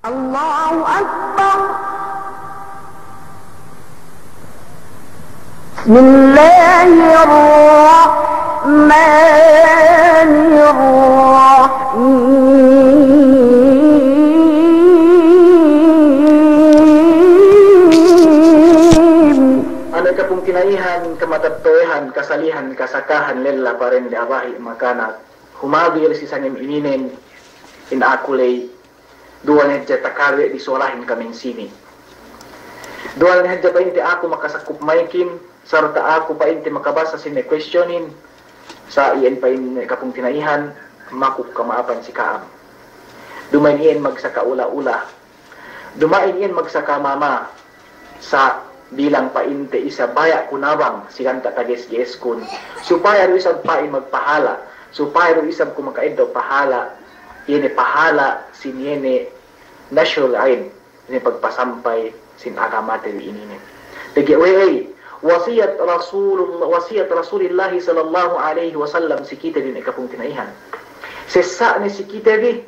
الله أكبر. بسم الله الرحمن الرحيم. Ano ka pong kinaihan, kamatatoyhan, kasalihan, kasakahan, lela pa rin di abahi makana. Humabir si sangim ininin, inakulay, duwal hedja takarwe di solahin kaming sini. Duwal hedja pa inti ako makasakup maikin, sarta ako pa inti makabasa sini questionin, sa iyan pa inti kapong kinaihan, makup kamaapan si kaam. Dumain iyan magsakaula-ula. Dumain iyan magsakamama sa bilang painte isa baya kunabang silang tatages-ges kun supaya ro isab pain magpahala supaya ro isab kumakaiddo pahala yene pahala sinene national ain ni pagpasampay sin agamate inine dagi way wasiyat rasulullah sallallahu alaihi wasallam sikita din ikapung tinaihan sessa ni sikita bi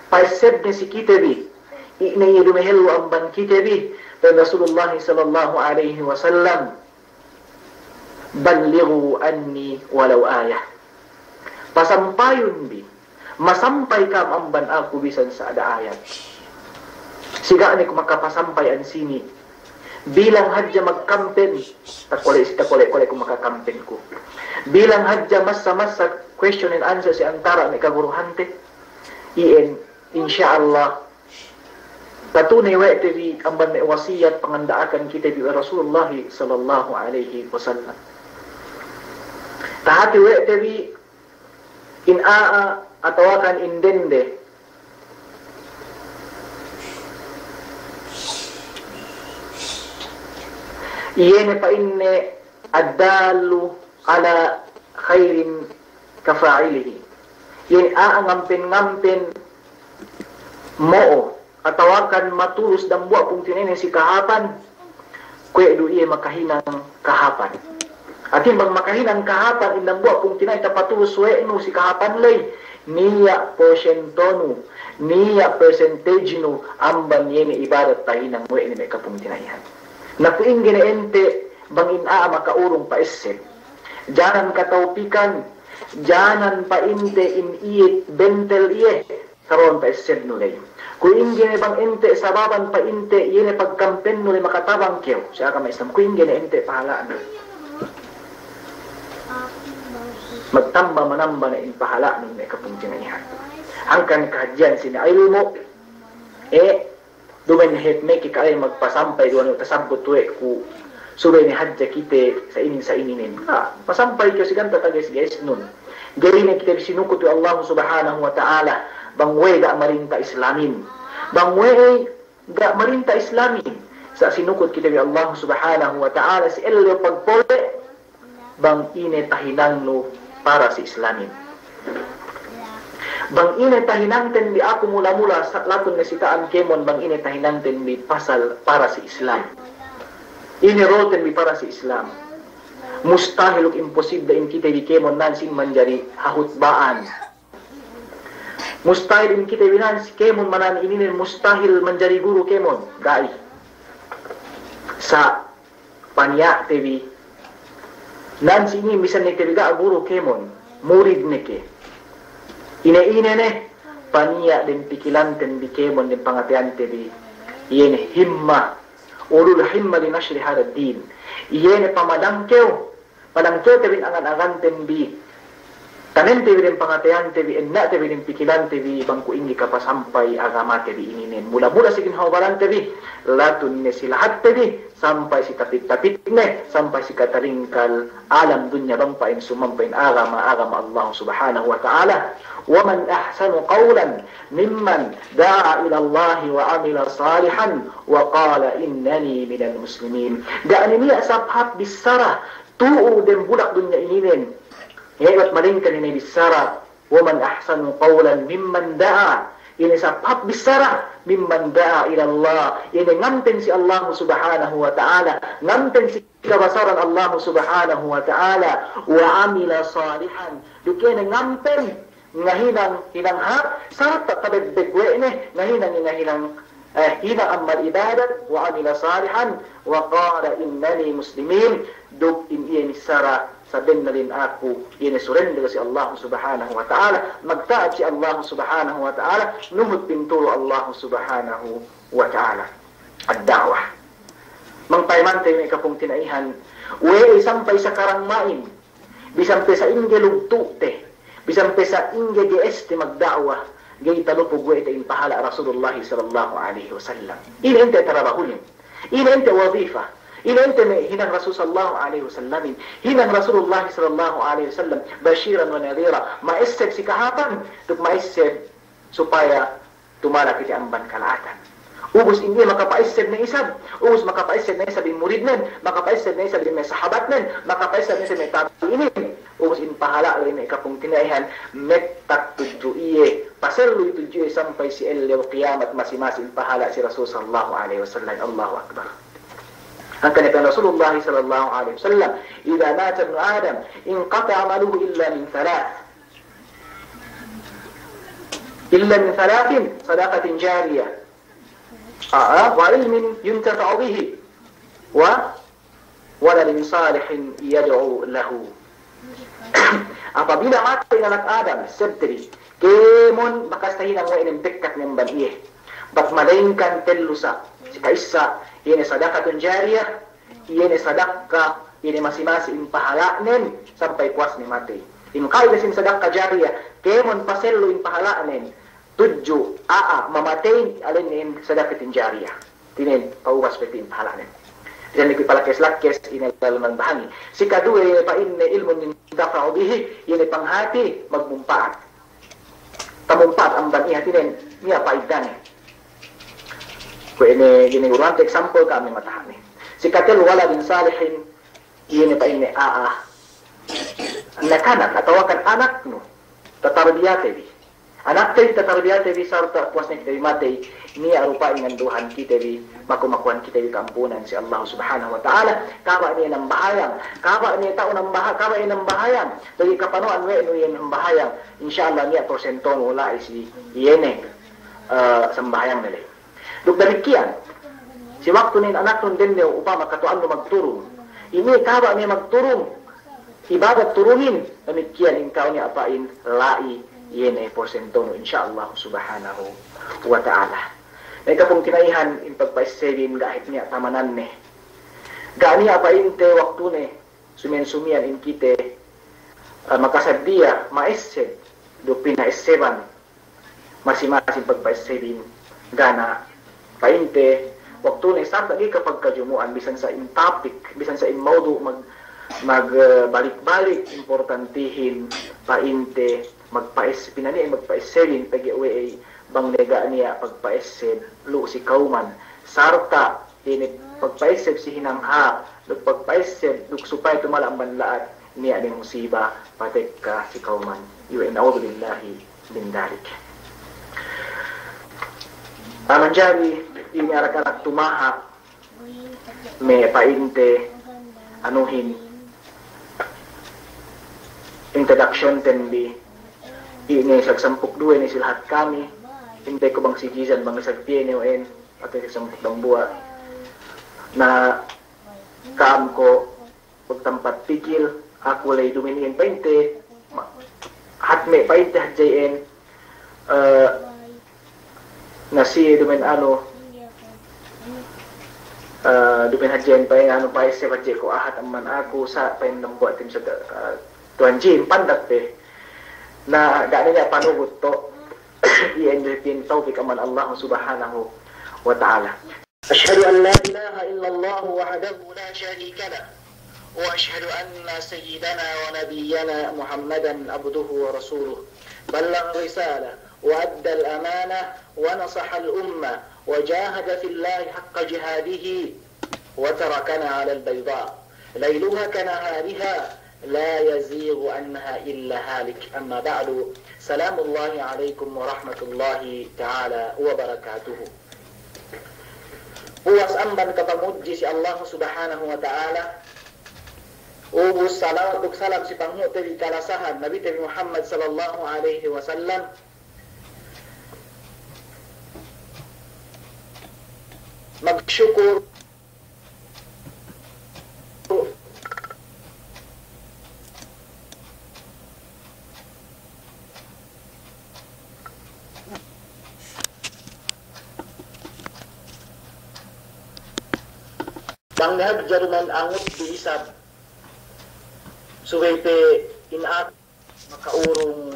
paiseb ni sikita bi inay dumehelu amban kita bi dan Rasulullah sallallahu alaihi wasallam ballighu anni walau ayah pasampayon bi masampay kam amban ako bisan sa ada ayat siga ni ko makapasampay an sini bilang hadya magkampen takole ko makakampen ko bilang hadya masa question and answer si antara ni kaguruhante insyaallah patunay wa iti amban na wasiyat pangandaakan kita bi Rasulullah sallallahu alaihi wasallam. Tahati wa iti inaa atawakan indende. Iyene pa inne addalu ala khairin kafa'ilihi. Yen aangampin-ngampin moo atawakan matulus dan buat pung tinene si kahapan kwe du iye makahinang kahapan atin bang makahinang kahapan indang buat pung tinay tapatulus wenu si kahapan lay niya porsyentonu niya percentage nu amban yene ibadat tahinang we ni kapung tinayan napuing gina ente bang inaa makaurong pa essem janan kataupikan janan pa inte in iye bentel iye karon pa essem nu lay kung hindi bang ente sababan pa inte yene pagkampen nuli makatabang kiyo siya ka maislam kung hindi ente pahalaan magtamba manamba na inpahala nun na kapong tinanihan hangkan kahadyan sina ilmo dumen het meki kaay magpasampay duwan tasabot tuwe ku subay ni hadya kite sa ininin pasampay kiyo sigan tatagas guys nun gawin na kita sinukot yu Allah subhanahu wa ta'ala bangwe da marinta islamin bangwe da marinta islamin sa sinukot kita bi Allah subhanahu wa ta'ala si elyo pagpole bang ine tahinang no para si islamin bang ine tahinangten bi ako mula-mula sa laton na sitaan kemon bang ine tahinangten bi pasal para si Islam ine roten bi para si Islam mustahil ug imposible in kita bi kemon nansin manjari hahutbaan mustahil in kita binan si kemon manan ininin mustahil menjadi guru kemon dai sa panya tebi nan sini bisa nek tebi ga guru kemon murid neke ine ne panya den pikilan ten bi kemon den pangatian tebi yene himma ulul himma li nashri hada din yene pamadangkeo tebi angan-angan ten bi tanen tebi din pangatayan tebi enna tebi din pikilan tebi bangku inggi kapasampay agama tebi ininin mula-mula si ginhawalan tebi latun ne silahat tebi sampai si tapit-tapit ne sampai si kataringkal alam dunya bangpain sumampain agama Allah subhanahu wa ta'ala wa man ahsanu qawlan mimman da'a ila Allah wa amila salihan wa qala innani minal muslimin da'ani niya sabhat bisara tu'u den bulak dunya ininin Hewat malingkan ini bisara waman ahsanu qawlan mimman da'a ini sabab bisara mimman da'a ila Allah ini nganten si Allah subhanahu wa ta'ala nganten si kabasaran Allah subhanahu wa ta'ala wa amila salihan dukian nganten ngahinang hinangha sarta tabedbegwe ini ngahinang hina amal ibadat wa amila salihan wa qala innani muslimin dug in ini sara saben nalin aku ini surrender si Allah subhanahu wa ta'ala magtaat si Allah subhanahu wa ta'ala numut pinturo Allah subhanahu wa ta'ala ad-da'wah mangpaymantay may kapong tinaihan we sampay sa karangmain bisampe sa inge lugtute bisampe sa inge dieste magda'wah gay talupog we ita impahala Rasulullah sallallahu alaihi wasallam ina ente tarabahulin ina ente wazifa ina ente hinang Rasul sallallahu alaihi wasallam hinang Rasulullah sallallahu alaihi wasallam bashiran wa nadhira maiseb si kahatan tuk maiseb supaya tumala kiti amban kalaatan ubus hindi makapaiseb na isab ubus makapaiseb na isab in murid nen makapaiseb na isab in may sahabat nen makapaiseb na isab may tabiinin ubus in pahala lay na ikapong tinaihan metak tudyo iye paselo tudyo sampai si el qiyamat masi-masi in pahala si Rasul sallallahu alaihi wasallam Allahu akbar Hanggang kata Rasulullah sallallahu alaihi wasallam, "Idza mata ibnu Adam, inqata 'amaluhu illa min thalath." Illa min thalathin, sadaqatin jariyah. Wa ilmin yuntafa'u bihi. Wa waladin salihin yad'u lahu. Apabila mati anak Adam, sabtri, kemon makastahin ang wain dekat ng baniyeh. Ba't malaingkan telusa, si kaisa, ini sadaqatun jariyah, ini sadaqah, ini masing-masing impahalanin sampai puas ni mati. In kaida sin sadaqah jariyah, kemon pasello impahalanin, tujuh mamatay alin in sadaqatin jariyah. Tinin pauwas pati impahalanin. Dan ikut palakes-lakes ini dalam bahangi. Si kedua pa inne ilmun yintafa'u bihi, ini panghati magmumpaat. Tamumpaat ang baniyah tinin, niya paidane. Ko ini gini urang example kami matahani. Si katil wala bin salihin ini pa ini anak-anak atau akan anak no tatarbiyate bi. Anak tayo tatarbiyate bi sarta puas ni kita mati ni arupa ingan Tuhan kita bi makumakuan kita di kampunan si Allah Subhanahu wa taala kaba ni nang bahayang kaba ni tao nang bahayang kaba ni nang bahayang dagi kapanuan we no yen bahayang insyaallah ni porsenton wala si yene sembahayang nila. Duk demikian, si waktu ni anak nun din niya upama katuan mo magturong. Ini kaba niya magturong. Ibadat turunin. Demikian ikaw niya apain lai yene porsentono insyaallah subhanahu wa ta'ala. May kapong kinaihan in pagpaisebin kahit niya tamanan ni. Gani apain te waktu ni sumian-sumian in kite makasaddiya maiseb do pinaiseban masing-masing pagpaisebin gana painte waktu ni sa lagi kapag kajumuan bisan sa in topic bisan sa in maudu magbalik-balik importantihin painte magpaisebin magpaiselin pagi we bang nega niya pagpaiseb lu si kauman sarta ini pagpaiseb si hinangha lug pagpaiseb lug supay tumala ang banlaat niya ni musiba patek ka si kauman yu ina'udhu billahi min dalik. Manjari ini anak-anak tumaha may painte anuhin introduction tenbi ini sagsampuk dua ni silhat kami hintay ko bang si Gizan bang sagtiyan ni Wen at sagsampuk ng buwa na kaam ko pagtampat pigil ako lay duminiin painte hatme painte hadjayin na si dumen dumen hadjen pa yung pa yung sebadje ko ahat aman ako sa pa yung nambuat tim sa tuan jin pandak na gano'n niya panugot to i-enjoy tawfik aman Allah subhanahu wa ta'ala. Ashhadu an la ilaha illallah wahdahu la sharika lah wa ashhadu anna sayyidana wa nabiyyana Muhammadan abduhu wa rasuluh ballagha risala وأدى الأمانة ونصح الأمة وجاهد في الله حق جهاده وتركنا على البيضاء ليلها كنهارها لا يزيغ عنها إلا هالك أما بعد سلام الله عليكم ورحمة الله تعالى وبركاته. Puas amban kapamudji si Allah subhanahu wa ta'ala Ubus salawat ug salam si pangho tabi kalasahan Nabi tabi Muhammad sallallahu alaihi wasallam. Magsyukur Tanghag jaruman angot di isab suwaype inak makaurong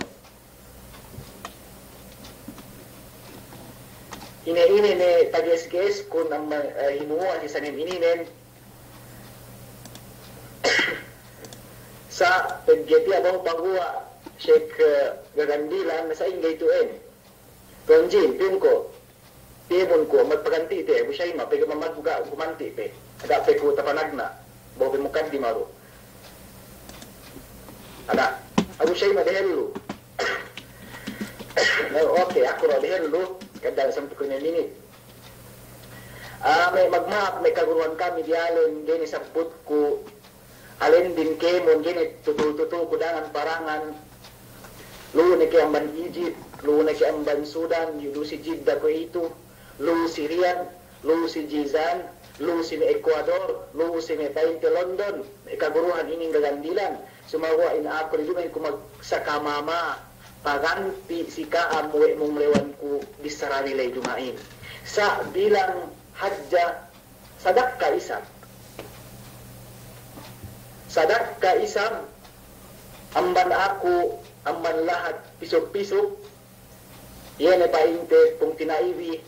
ine-ine ne tages-ges kung ang himuha si sanin ininen sa paggyati abang paghuwa Sheikh gagandilan na sa ingay tuin Tonjin, piyong ko piyong ko magpaganti te busay ma pega mamagbuga gumanti pe ada pe ko tapanagna bobe mukan di maru ada aku siya madahelo okay ako madahelo kada sa ko na minute may magmap may kaguruan kami dialon gini sa put ko alin din kemon gini tutul-tutul kudangan parangan lu ne kay amban Egypt lu ne kay amban Sudan lu si Jeddah ko ito lu si Riyadh lu si Jizan lu si Ecuador lu si London may kaguruhan ining gagandilan sumawa ina ako rin may kumag sa kamama paganti si kaamuwi mong lewan ko di sararilay dumain sa bilang hadja sadak ka isam amban ako amban lahat pisok-pisok yan ay painte kung tinaiwi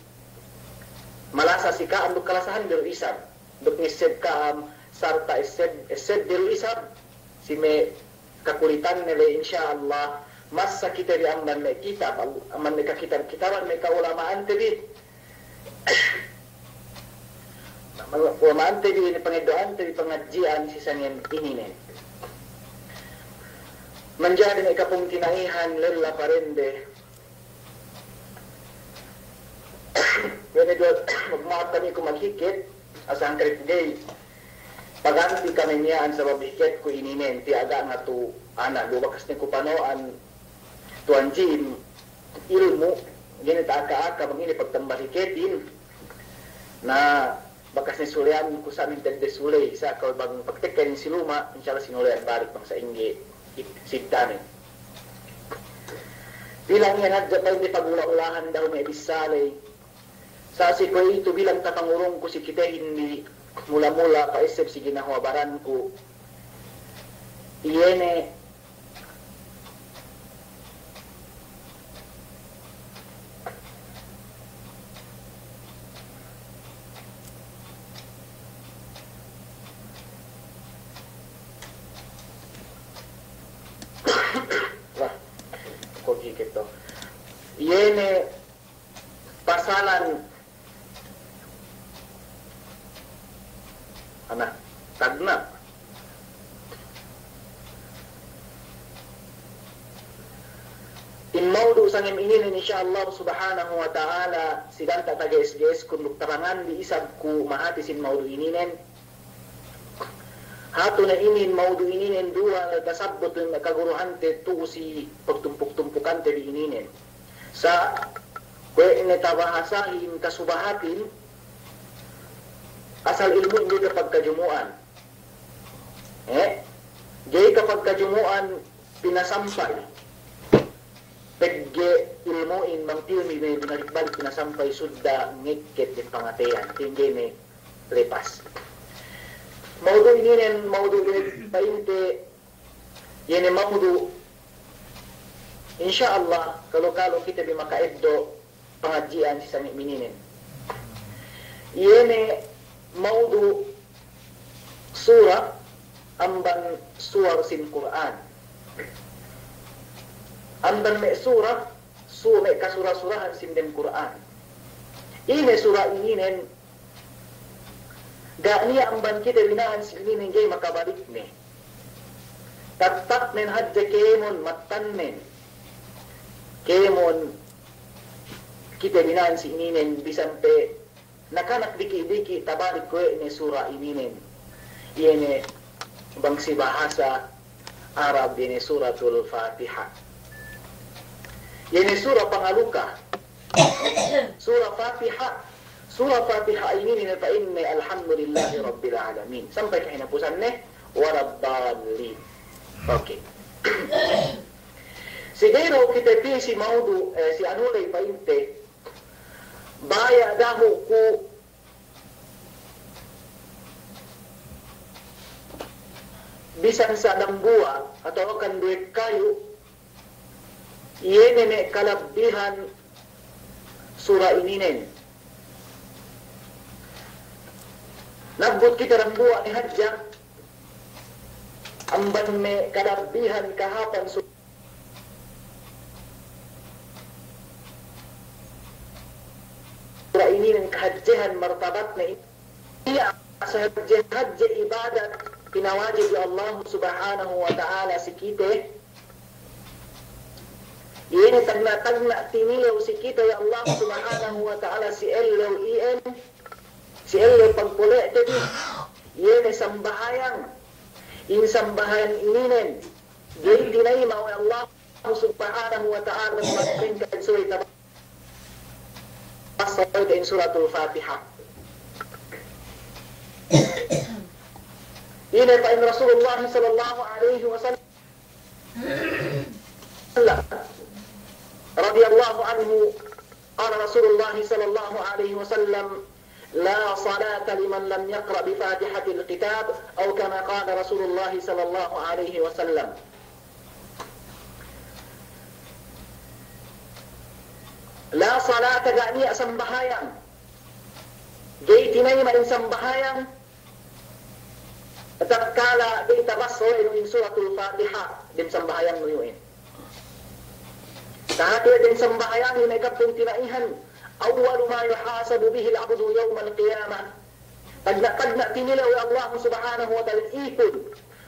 malasa si kaam duk kalasahan biru isam duk niseb kaam sarta eseb biru isam si me kakulitan nila insyaallah mas sa kita di amman may kitab amman may kitaban may kaulamaan tabi ulamaan tabi ni pangidoan tabi pangadjian si sanyan ininen manjadi na ikapong tinangihan lala parende when idot magmaat kami kumaghikit asang kripgay paganti kami niyaan sa babiket ko ininen ti aga nga to anak luwakas ni kupanoan tuan Jim ilmu gini ta aka mangini pagtambahiketin na bakas ni sulean ko sa amin tagde sulay sa kaw bang pagtekken si luma inshallah sinulean balik pang sa ingi sigdanin bilang yan hadja tayo di pagula-ulahan daw may bisalay sa si ko ito bilang tapangurong ko si kita hindi mula-mula paisip si ginahawabaran ko iyene iyene pasalan anak tagna inmaudu sangim ingin insyaallah subhanahu wa ta'ala sidang tak taga SGS kun luktarangan di isab ku mahati sin maudu ininen hatu na inin maudu ininen dua kasabot na kaguruhante tu si pagtumpuk-tumpukan te di ininen sa kwe inetabahasahin kasubahatin asal ilmu hindi kapag kajumuan jay kapag kajumuan pinasampay pegge ilmuin mang tilmi may binalikbalik pinasampay sudda ngikit yung pangatean tinggi may lepas maudu ininen maudu painte yene maudu insyaallah kalau kita di makaeddo pengajian si sami mininen yene maudu surah amban suar sin Quran amban me surah me kasurah-surahan sin den Quran ini surah ininen ga niya amban kita binaan silinin gay makabalik ne tatak nen hadja kemon matannen kemon kita binaan si ininen bisampe nakanak diki-diki tabalik ko ni surah ininen yene bangsi bahasa Arab ini suratul Fatihah. Ini surah pangaluka. Surah Fatihah. Surah Fatihah ini ninatain alhamdulillahi rabbil alamin. Sampai ke hinapusan ni waladdallin. Okey. Siguro kita pi si maudu si anulay painte baya dahu ku bisan sa dambua atau kan duit kayu iene ne kalabihan surah ini nen nabut kita dambua ni hajja amban me kalabihan kahapan surah ini nen kahajjahan martabat na iya sa hajja ibadat pinawajib Allah subhanahu wa ta'ala si kita ini tagna tinilaw si kita ya Allah subhanahu wa ta'ala si elaw iyan si elaw pagpuli tadi ini sambahayang ini sambahayan ininen jadi dinay mawa Allah subhanahu wa ta'ala magpringkan sulit na pasal din suratul Fatihah. Ini pain Rasulullah sallallahu alaihi wasallam radhiyallahu anhu qala Rasulullah sallallahu alaihi wasallam la salata liman lam yaqra bi Fatihatil kitab atau kama qala Rasulullah sallallahu alaihi wasallam. La salata gani sambahayang gay tinay man sambahayang tatkala gay tabasso in suratul Fatihah din sambahayang nuyin tahati din sambahayang ni kapung tinaihan awwal ma yuhasabu bihi al-'abdu yawm al-qiyamah tagna tinilaw Allah subhanahu wa ta'ala ipun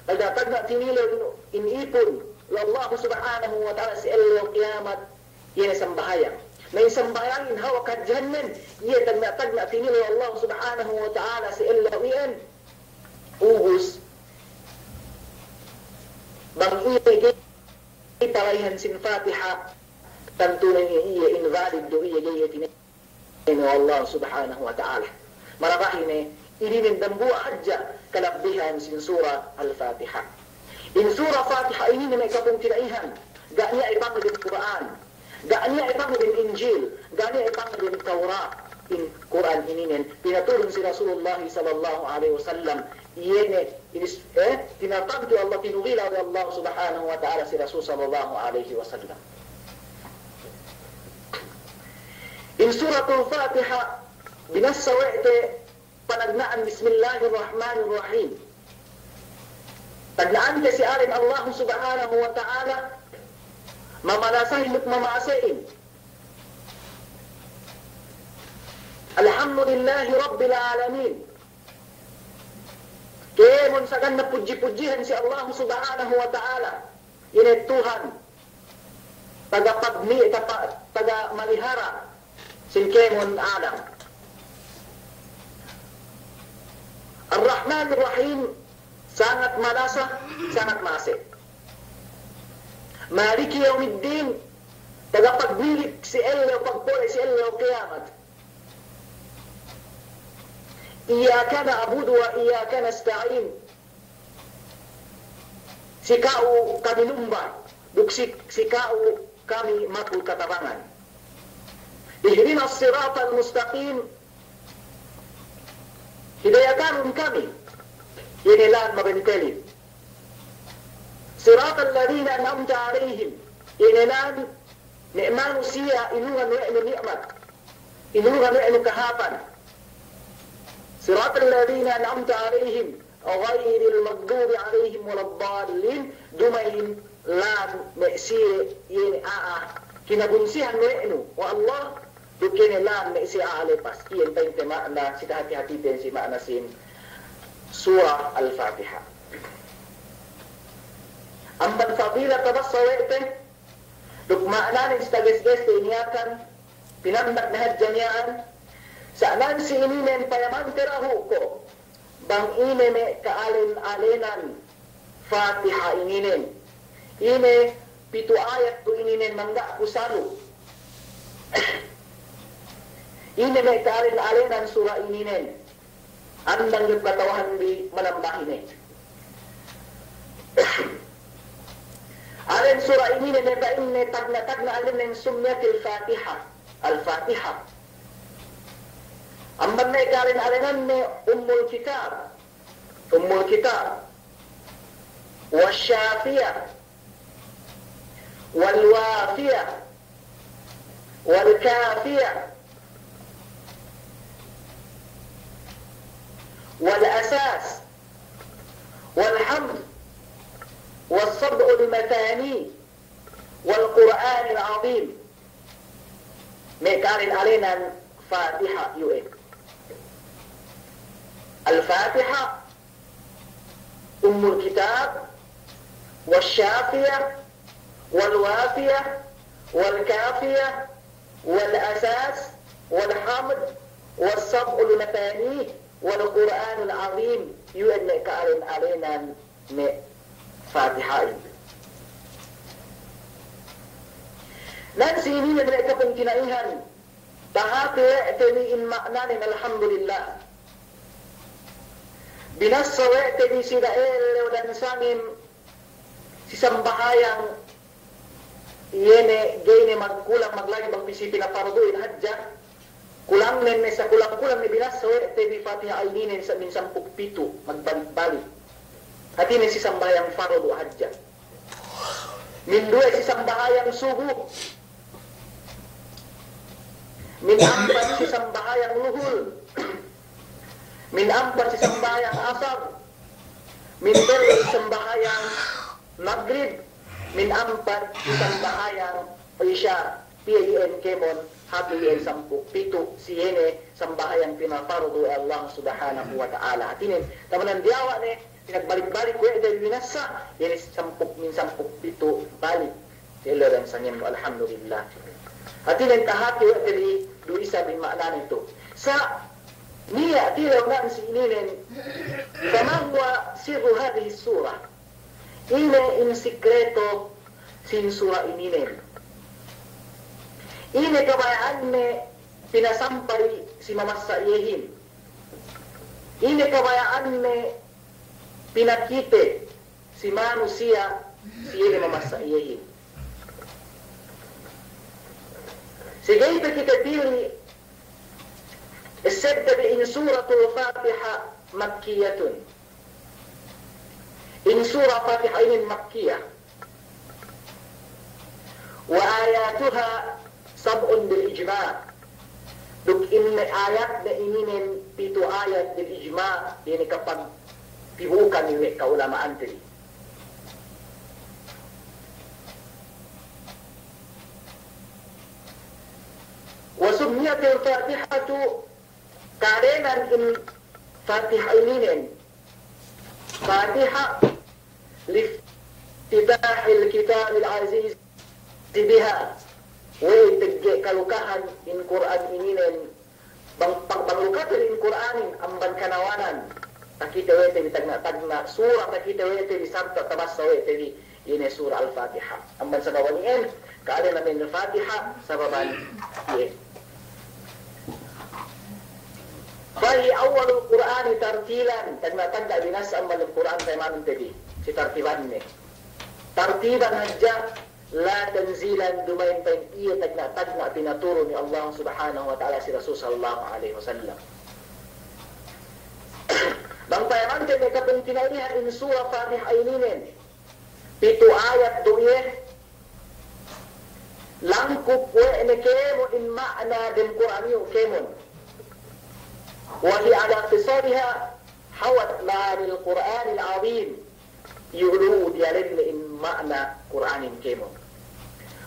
tagna tinilaw in ipun Allah subhanahu wa ta'ala sa al-qiyamah yan sambahayang may sambayangin hawa kadjanan iya tagna tinilaw Allah subhanahu wa ta'ala sa ilawian ubus bang iya ipalayan sin Fatiha tantunan iya invalid do iya gaya tinilaw Allah subhanahu wa ta'ala marabahine ininin dambua hajja kalabihan sin surah al-Fatiha in surah Fatiha ini may kapong tinaihan ganya ibang din Quran ganya ibang din Injil ganya ibang din Taurat in Quran ini nen pinatulong si Rasulullah sallallahu alaihi wasallam yene inis tinatagto Allah tinugila oleh Allah subhanahu wa ta'ala si Rasul sallallahu alaihi wasallam in suratul Fatiha binassa wa'te panagnaan bismillahirrahmanirrahim tagnaan kasi alin Allah subhanahu wa ta'ala mamalasahin at mamaasain alhamdulillahi rabbil alamin kaya mun sagan na puji-pujihan si Allah subhanahu wa ta'ala yun Tuhan tagapagni taga malihara sin kemon Adam Ar-Rahman Ar-Rahim sangat malasa sangat maasik Maliki Yawmiddin tagapagnilik si Allah pagpuli si Allah kiamat Iyaka na'budu wa iyaka nasta'in sikau kami lumba duksik sikau kami matul katabangan ihdinas siratal mustaqim hidayatanun kami inilan mabinteli siratal ladina an'amta alaihim inilan ni'manu siya inungan nu'inu ni'mat inungan nu'inu kahapan siratal ladina an'amta alaihim ghairil maghdubi alaihim waladdallin dumain lan me'si yini kinabunsihan nu'inu wa Allah dukini lan me'si alepas iyan tayo makna sita hati-hati din si makna sin surah al-Fatihah amban fadila tabassawete duk makna ni stages-ges iniakan pinandak na hadjanyaan sa nan si ininen payaman terahu ko bang ine me kaalin-alinan Fatiha ininen. Ini pitu ayat tu ininen mangga kusalu. Ini may karin alenan surah ininen. Andang yung katawahan di menambah ini. Alen surah ininen neta inne tagna alen ng sumyatil Fatiha. Al-Fatiha. Amban may karin alenan ni Ummul Kitab. Ummul Kitab. Wasyafiyah. Walwafiyah. Walkafiyah. والأساس والحمد والصبع المثاني والقرآن العظيم ميكارن علينا الفاتحة يوئي الفاتحة أم الكتاب والشافية والوافية والكافية والأساس والحمد والصبع المثاني والقرآن العظيم يؤد كارن علينا فاتحة نفسي ini mereka pentinaihan tahap teni in maknanin alhamdulillah binas sawe teni sidael dan sangin sisambahayang yene gene magkulang maglagi magpisipin na farduin hajjah kulang nen sa kulang-kulang ni binas so TV Fatiha ay dinin sa minsan pugpito magbalik-balik. Hati ni si sambayang fardu hajja. Min dua si sambayang subuh. Min ampat si sambayang luhul. Min ampat si sambayang asar. Min telu si sambayang maghrib. Min ampat si sambayang isya. PIN kemon habi ay 10 pito siyene sambahayang pinafardo Allah subhanahu wa ta'ala. Atinin tamanan diawa ni pinagbalik-balik ko ay binasa ini 10 pito balik sila rin sa niyem alhamdulillah. Atinin kahati wa tali duisa bin makna nito sa niya tilaw na si ininin kama huwa sirru hadhihi surah ine in sikreto sin surah ininin. Ini kabayaan ni pinasampay si mamasa iyahin. Ini kabayaan ni pinakite si manusia si iyahin mamasa iyahin. Sige ito kita diri السبب إن سورة الفاتحة مكية إن سورة فاتحة إن مكية وآياتها 7 بالإجماع duk in ayat na ininin 7 ayat bil ijma ini kapag pibukan ni kaulamaan diri wa sumiyat al-fatihatu karenan in fatihah ininin fatihah liftitah al-kitab al-aziz biha way tegge kalukahan in Quran ininen bang panglukat in Quranin amban kanawanan takita wete bitagna surah takita wete bisarta tabassa wete ini surah al-Fatihah amban sa bawanian kaada namin al-Fatihah sa baban ye fahi awal al-Quran tartilan tagna binas amban al-Quran sa imanin tadi si tartiban ni tartiban hajja la tanzilan dumain pain iya tagna pinaturo ni Allah subhanahu wa ta'ala si Rasul sallallahu alaihi wasallam. Bang payaman kay kapentinaihan in surah Fatihah ininen 7 ayat duye langkup we ene kemo in ma'na del Quran yu kemon wa hi ala qisariha hawat ma'ani al-Quran al-azim yulu dialin in ma'na Quranin kemon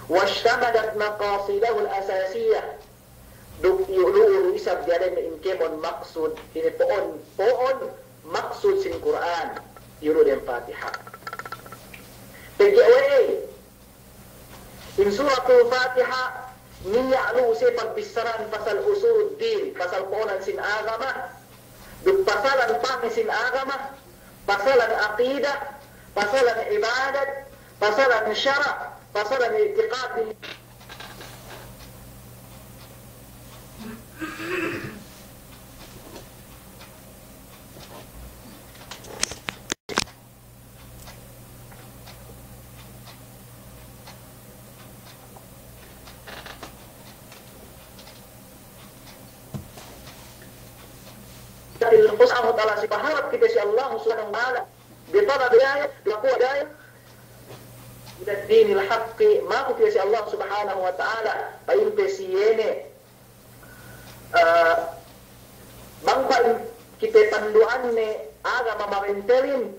واشتملت مقاصده الأساسية duk yulu isab jalan in kemon maksud ini poon maksud sin Quran yulu den Fatihah terjawai in suratul Fatihah niyalu se pagbisaran pasal usuluddin pasal poonan sin agama duk pasalan pang sin agama pasalan aqidah pasalan ibadat, pasalan syara', pasalan i'tiqad. القصة وطلع سبحانه كده سي الله سبحانه وتعالى بطلب داية بقوة داية إلى الدين الحق ما كنت سي الله سبحانه وتعالى فإنت سييني bangsa kita panduanne agama marentelin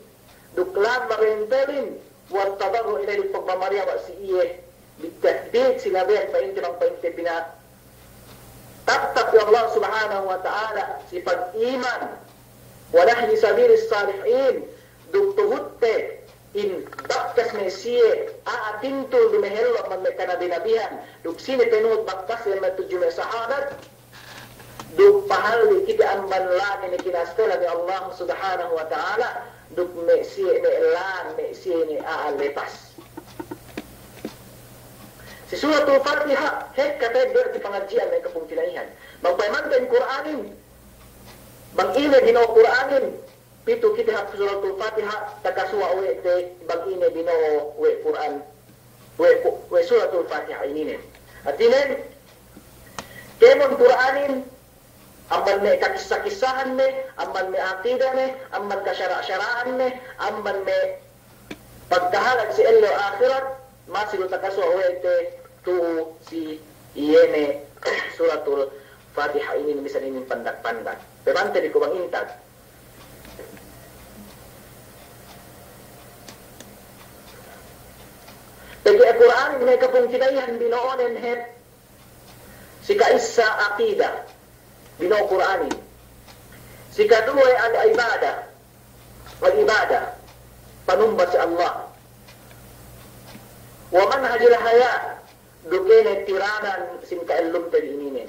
duklan marentelin buat tabarru ila di pagmamaria wa si iye bitahdid sila ben pa inti bang pa inti bina tatap ya Allah subhanahu wa ta'ala sifat iman wa nahyi sabilis salihin duk tuhutte in bakkas mesiye aatintul dumehello man mekana binabihan duk sini penut bakkas yang metuju sahabat duk pahalli kita amban lan ni kinastela ni Allah subhanahu wa ta'ala duk mesiye ni lan mesiye ni lepas si suratul Fatihah hek kata berarti pengajian mereka pun tinaihan bang paimantan Quranin bang ini dino Quranin pitu kita hak suratul Fatihah takasua we te bang ini dino we Quran we suratul Fatihah ini ne atinen kemon Quranin amman me kakisah-kisahan ne amman me aqidah ne amman kasyara'-syara'an ne amman me pagkahalag si ello akhirat masih takaswa wete tu si iene suratul Fatihah ini misalnya ini pandak-pandak pemante di kubang intag bagi Al-Quran mereka pun kinaihan binoonen het si kaisa aqidah binoo Qur'ani si kadua al-ibadah wal-ibadah panumba si Allah wa manhajul haya dukene tiranan sin kaellum tadi ini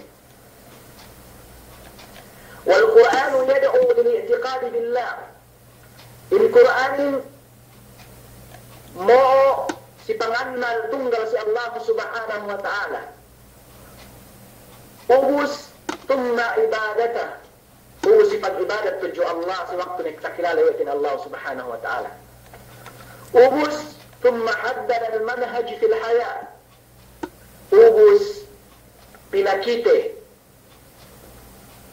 wal Qur'anu yad'u lil i'tiqad billah in Qur'anin mo si pangannal tunggal si Allah subhanahu wa ta'ala ubus tumma ibadatah ubus si pag-ibadat tuju Allah si waktu nektakilala wetin Allah subhanahu wa ta'ala ubus ثم حدد المنهج في الحياة ubus pinakite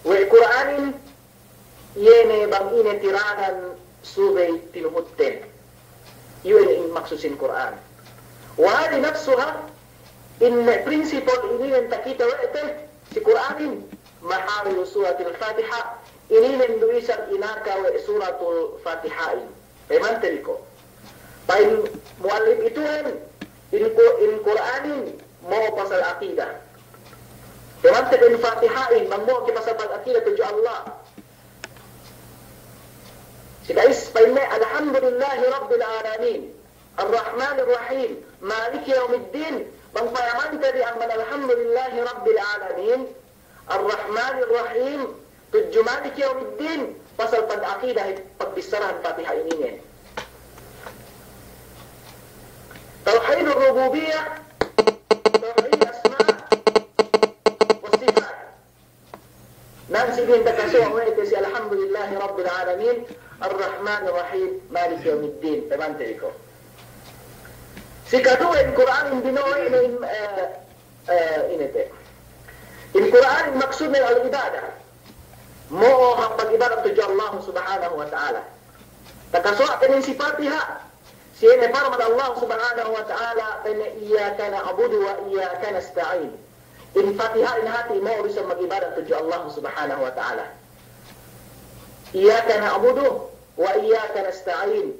والقرآن yene bang ine tiranan subay tinuhutten yun in maksusin Quran wahali nafsuha in principle ini yang takita wete si Quranin maharilu suratul Fatihah ini menduisan inaka we suratul Fatihain pemanteliko pain muallif itu kan in Quranin mau pasal akidah pemante in Fatihain mau ke pasal akidah tuju Allah sidais painne alhamdulillahi rabbil alamin arrahmanir rahim maliki yaumiddin bang payamante di amman alhamdulillahi rabbil alamin arrahmanir rahim tuju maliki yaumiddin pasal akidah pagbisarahan Fatihah ini توحيد الربوبية توحيد الأسماء والصفات نانسي بين تكسوع ويتسي الحمد لله رب العالمين الرحمن الرحيم مالك يوم الدين تمام تلكو سيكاتو القرآن بنوع القرآن المقصود من العبادة مو حق العبادة تجاه الله سبحانه وتعالى تكسوع من صفاتها سيدنا فرمد الله سبحانه وتعالى بين إياك نعبد وإياك نستعين إن فاتحة إن هاتي ما رسم عبادة تجو الله سبحانه وتعالى إياك نعبد وإياك نستعين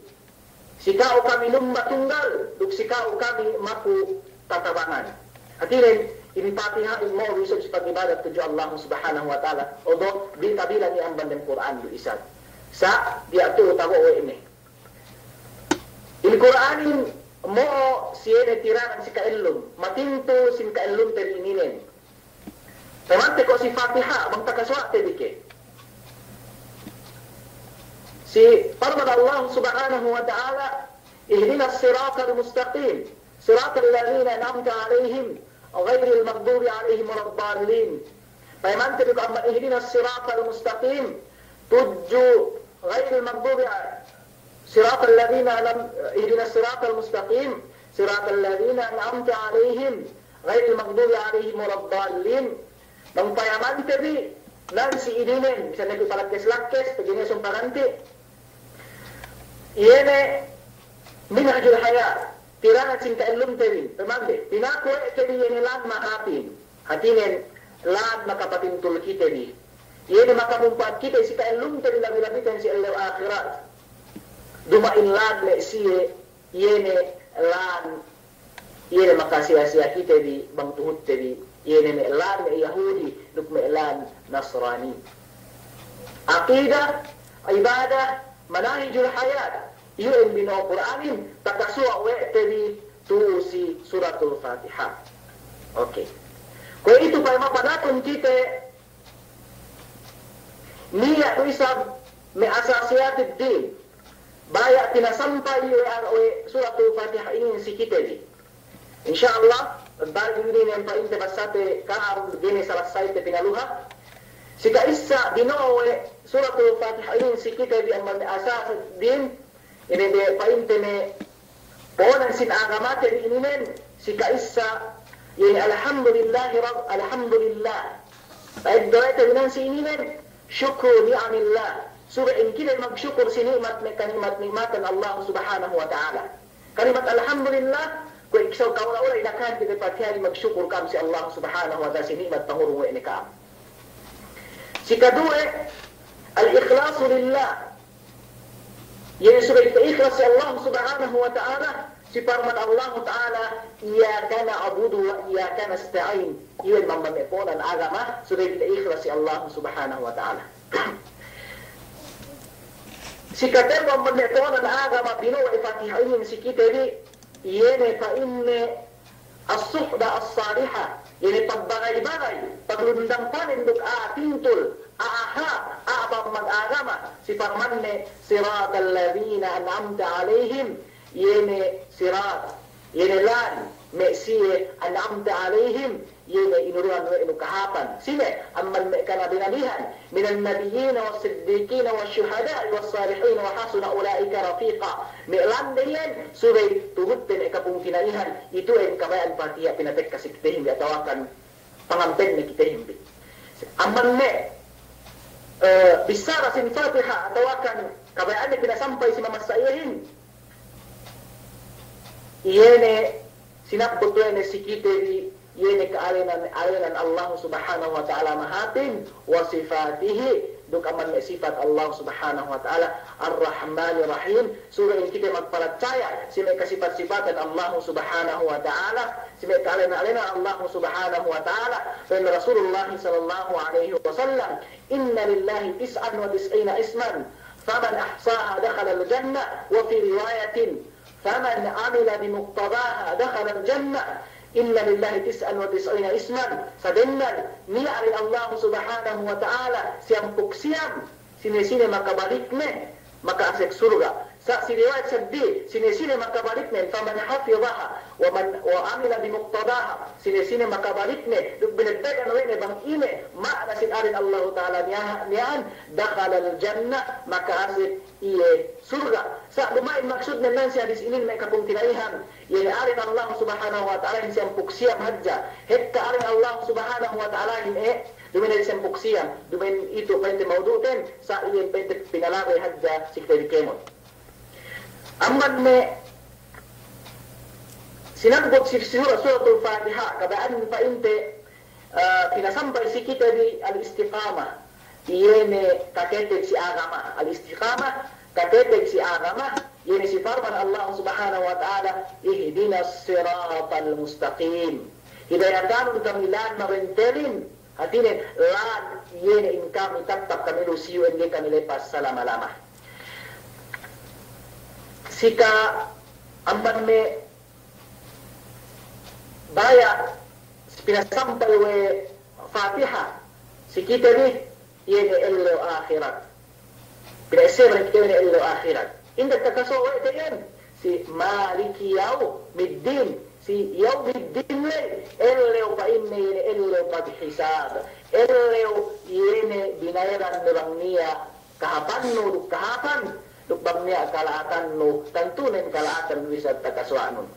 سكاو kami numba tunggal duk sikaw kami maku tatabangan hatirin in Fatiha in mo research pag ibadat tuju Allah subhanahu wa ta'ala odo di tabila ni ang bandang Quran di isad sa diatu tawo ini il Quranin mo siene tiranan si kaellum matinto sin kaellum teriminen tamante ko si Fatiha bang takaswate dike si parmad Allah subhanahu wa ta'ala اهدنا الصراط المستقيم صراط الذين أنعمت عليهم غير المغضوب عليهم ولا الضالين. فمن تبقى اهدنا الصراط المستقيم تجو غير المغضوب صراط الذين اهدنا الصراط المستقيم صراط الذين أنعمت عليهم غير المغضوب عليهم ولا الضالين. Nang payaman tabi nan si idinen bisa nabi palakes-lakes begini sumpah nanti yene minhajul haya tirana cinta ilum tabi pemande pinako tabi yene lan mahapin hatinen lan makapatintul kita di yene makamumpat kita si ka ilum tabi labi-labitan si Allah akhirat dumain lan le si yene lan yene makasih-asih kita di bang tuhut tabi yene me'lan Yahudi duk me'lan Nasrani. Aqidah, ibadah, manahijul hayat. Yun bino Qur'anin takasua we'tebi tusi suratul Fatihah. Oke. Kaya itu pa mapanatun kita niya tu isab me asasiyatid din. Baya tinasampay suratul Fatihah ini si kita di. Insyaallah baru ini yang paling tebasate kaar gini selesai te pinaluha sika isa dinowe suratul Fatihah ini si kita di amman asas din ini de paling teme ponan sin agamate di ini men sika isa yani alhamdulillah baik doa te binan si ini men syukur ni'amillah surah in kita magsyukur si nikmat nikmatan Allah subhanahu wa ta'ala kalimat alhamdulillah kung iksaw kaula-ula inakan kita patihan magsyukur kam si Allah subhanahu wa ta'ala si nikmat pangurung wa inikam. Si kedua, al-ikhlasu lillah. Yang sudah kita ikhlas si Allah subhanahu wa ta'ala, si firman Allah ta'ala, iyaka na'budu wa iyaka nasta'in. Iyon mamamiponan agama, sudah kita ikhlas si Allah subhanahu wa ta'ala. Si katiba mamamiponan agama, binuwa ifatihah ini si kita di yene fa inne as-suhda as-salihah yene pagbagay-bagay paglundang panindog pintul abang mag-agama si parmanne siratal ladina an'amta alaihim yene sirat yene lan me'siye an'amta alaihim yene inuruan wa inukahapan sine amman me'kana binalihan minan nabiyyin was-siddiqin wasyuhada'i was-salihin wa hasuna ulaika rafiqa me'lan diyan subay tuhut din ikapung kinaihan itu ay kabayan patiya pinatek kasiktehin atawakan pangampen ni kitehim amman me bisara sin Fatiha atawakan kabayan ni pinasampay si mamasayahin yene sinabot yene sikite yene kealinan Allah subhanahu wa ta'ala mahatin wa sifatihi duk aman sifat Allah subhanahu wa ta'ala ar-rahmanir rahim surah yang kita magpercaya sila kasifat-sifatan Allah subhanahu wa ta'ala sila kealinan Allah subhanahu wa ta'ala dan Rasulullah sallallahu alaihi wasallam inna lillahi tis'an wa tis'ina isman faman ahsaha dakhala al-jannah wa fi riwayatin faman amila bimuqtadaha dakhala al-jannah inna lillahi tis'an wa tis'ina isman sadennan ni'ari Allah subhanahu wa ta'ala siam puksiam sine-sine makabalikne maka asek surga sa si riwayat sabdi sine-sine makabalikne faman hafizaha wa amila bimuqtadaha sine-sine makabalikne duk binagdagan wene bang ine ma'na sinarin Allah ta'ala niyan dakhala al-jannah maka asek iye surga sa lumain maksud nan si hadis ini may kapung tinaihan yani arin Allah subhanahu wa ta'ala siyam puksiam hadja hekka arin Allah subhanahu wa ta'ala dumin siyam puksiam dumin itu pente mauduten sa iye pente pinalabay hadja sikta dikemon amman me sinagbot si suratul Fatihah kabaan pa inte pinasampay si kita di al-istiqamah yene kaketek si agama al-istiqamah kaketek si agama yene si firman Allah subhanahu wa ta'ala ihdinas siratal mustaqim hidayatan kamilan marentelin hatine lan yene in kami tatap kami lusiu ende kami lepas salama-lama sika amban me baya pinasampay we Fatihah si kita ni yene illo akhirat pinaiseman kita yene illo akhirat inda takaso wa itayan si maliki yaumiddin, si yaumiddin le eleo pa inne eleo paghisab, eleo yene binayaran ng niya kahapan no kahapan lukbang niya kalaatan no tantunen kalaatan wisad takaswanon.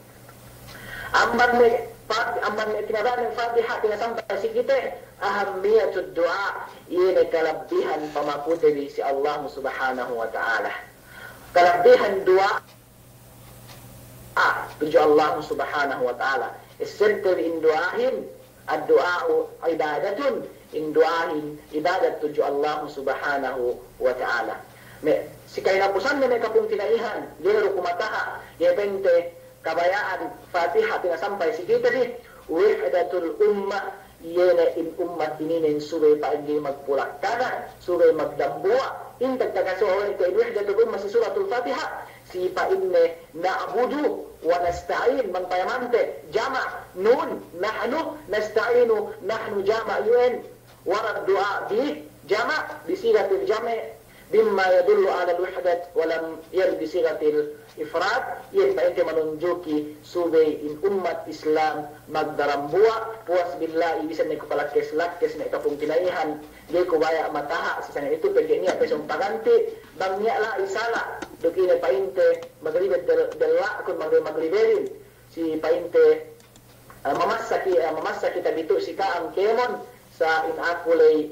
Amman me tinadaan ng Fatiha tinasampay si kita ahamiyatud du'a yene kalabihan pamakuti si Allah subhanahu wa ta'ala. Kalabihan du'a tuju Allah subhanahu wa ta'ala. Isirtir in du'ahin ad-du'a'u ibadatun in du'ahin ibadat tuju Allah subhanahu wa ta'ala. Si kainapusan na may kapung tinaihan gero kumataha yebente kabayaan Fatiha tinasampay si kita di wihdatul ummah yene in ummat ininin subay pa hindi magpulak kana subay magdambua intag tagasuon ito in wihdatul ummah si suratul Fatiha si pa inne na'budu wa nasta'in man payamante jama nun nahnu nasta'inu nahnu jama yun warad du'a di jama bisigatil jama bimma yadullu ala al-wahdat walam yard bisigatil ifrat yan pa ente manunjuki subay in ummat Islam magdarambua puas billahi bisan ni kupalakes lakes na ikapong tinaihan di ko baya mataha sa sana ito pwede niya pesong paganti bang niya la isala duki na painte maglibet dala kung magliberin si painte mamasa kita dito si kaang kemon sa inakulay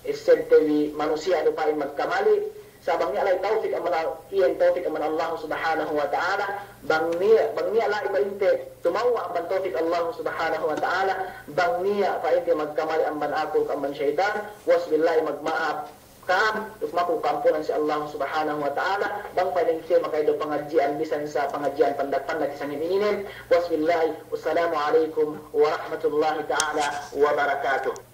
essentewi manusia ano pa magkamali sa bangnya alay taufik amal iyan taufik amal Allah subhanahu wa ta'ala bangnya alay painte tumawa man taufik Allah subhanahu wa ta'ala bangnya painte magkamali amman akul amman syaitan wasbillahi magmaaf kam ukmaku kampunan si Allah subhanahu wa ta'ala bang paling siya makaido pengajian bisan sa pengajian pandat-pandat isang ininin wasbillahi wassalamu alaikum warahmatullahi ta'ala wabarakatuh.